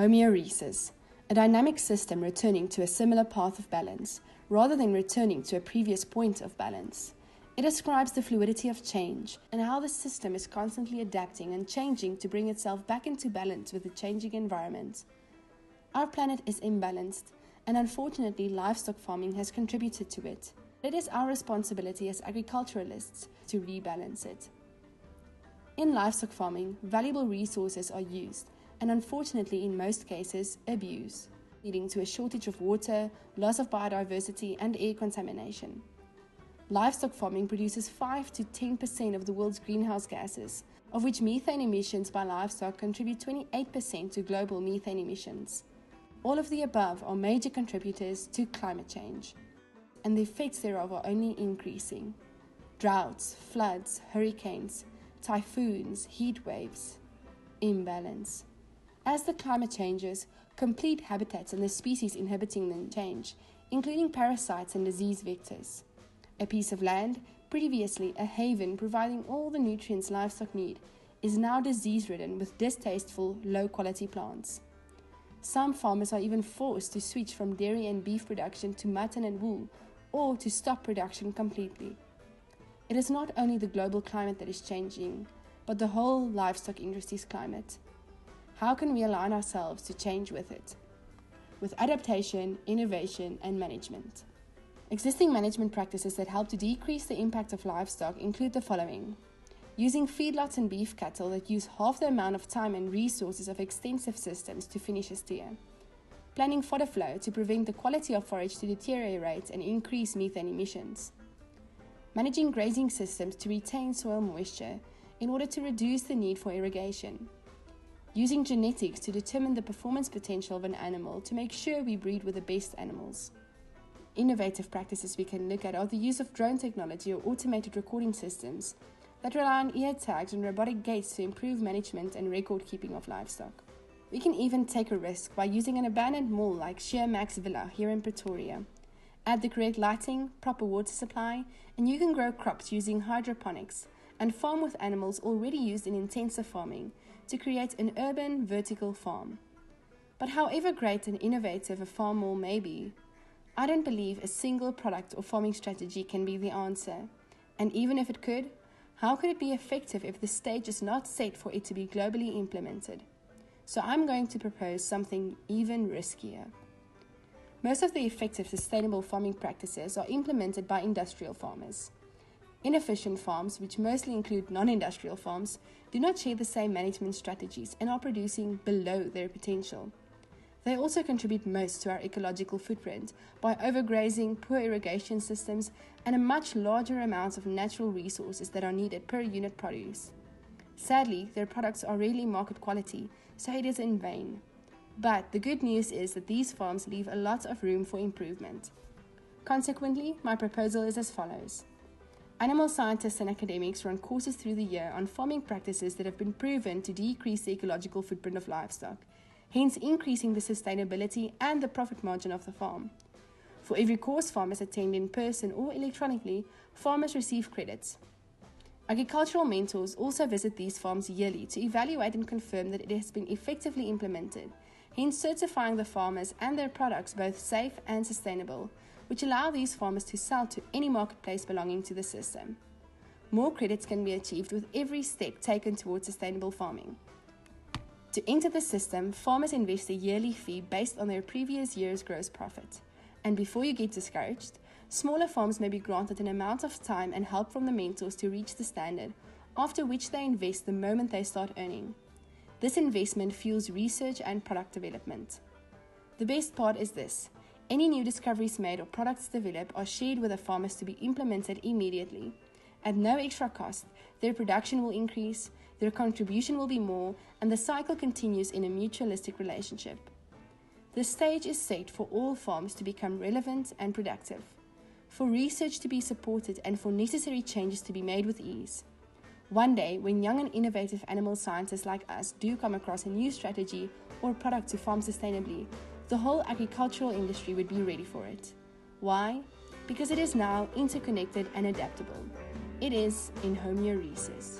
Homeostasis, a dynamic system returning to a similar path of balance, rather than returning to a previous point of balance. It describes the fluidity of change and how the system is constantly adapting and changing to bring itself back into balance with the changing environment. Our planet is imbalanced, and unfortunately livestock farming has contributed to it. It is our responsibility as agriculturalists to rebalance it. In livestock farming, valuable resources are used, and unfortunately in most cases abused, leading to a shortage of water, loss of biodiversity, and air contamination. Livestock farming produces 5 to 10% of the world's greenhouse gases, of which methane emissions by livestock contribute 28% to global methane emissions. All of the above are major contributors to climate change, and the effects thereof are only increasing. Droughts, floods, hurricanes, typhoons, heat waves, imbalance. As the climate changes, complete habitats and the species inhabiting them change, including parasites and disease vectors. A piece of land, previously a haven providing all the nutrients livestock need, is now disease-ridden with distasteful, low-quality plants. Some farmers are even forced to switch from dairy and beef production to mutton and wool, or to stop production completely. It is not only the global climate that is changing, but the whole livestock industry's climate. How can we align ourselves to change with it? With adaptation, innovation, and management. Existing management practices that help to decrease the impact of livestock include the following: using feedlots and beef cattle that use half the amount of time and resources of extensive systems to finish a steer. Planning fodder flow to prevent the quality of forage to deteriorate and increase methane emissions. Managing grazing systems to retain soil moisture in order to reduce the need for irrigation. Using genetics to determine the performance potential of an animal to make sure we breed with the best animals. Innovative practices we can look at are the use of drone technology or automated recording systems that rely on ear tags and robotic gates to improve management and record keeping of livestock. We can even take a risk by using an abandoned mall like Sheermax Villa here in Pretoria. Add the correct lighting, proper water supply, and you can grow crops using hydroponics and farm with animals already used in intensive farming to create an urban vertical farm. But however great and innovative a farm mall may be, I don't believe a single product or farming strategy can be the answer. And even if it could, how could it be effective if the stage is not set for it to be globally implemented? So I'm going to propose something even riskier. Most of the effective sustainable farming practices are implemented by industrial farmers. Inefficient farms, which mostly include non-industrial farms, do not share the same management strategies and are producing below their potential. They also contribute most to our ecological footprint by overgrazing, poor irrigation systems, and a much larger amount of natural resources that are needed per unit produce. Sadly, their products are rarely market quality, so it is in vain. But the good news is that these farms leave a lot of room for improvement. Consequently, my proposal is as follows. Animal scientists and academics run courses through the year on farming practices that have been proven to decrease the ecological footprint of livestock, hence increasing the sustainability and the profit margin of the farm. For every course farmers attend in person or electronically, farmers receive credits. Agricultural mentors also visit these farms yearly to evaluate and confirm that it has been effectively implemented, hence certifying the farmers and their products both safe and sustainable, which allow these farmers to sell to any marketplace belonging to the system. More credits can be achieved with every step taken towards sustainable farming. To enter the system, farmers invest a yearly fee based on their previous year's gross profit. And before you get discouraged, smaller farms may be granted an amount of time and help from the mentors to reach the standard, after which they invest the moment they start earning. This investment fuels research and product development. The best part is this: any new discoveries made or products developed are shared with the farmers to be implemented immediately. At no extra cost, their production will increase, their contribution will be more, and the cycle continues in a mutualistic relationship. The stage is set for all farms to become relevant and productive, for research to be supported and for necessary changes to be made with ease. One day, when young and innovative animal scientists like us do come across a new strategy or product to farm sustainably, the whole agricultural industry would be ready for it. Why? Because it is now interconnected and adaptable. It is in homeostasis.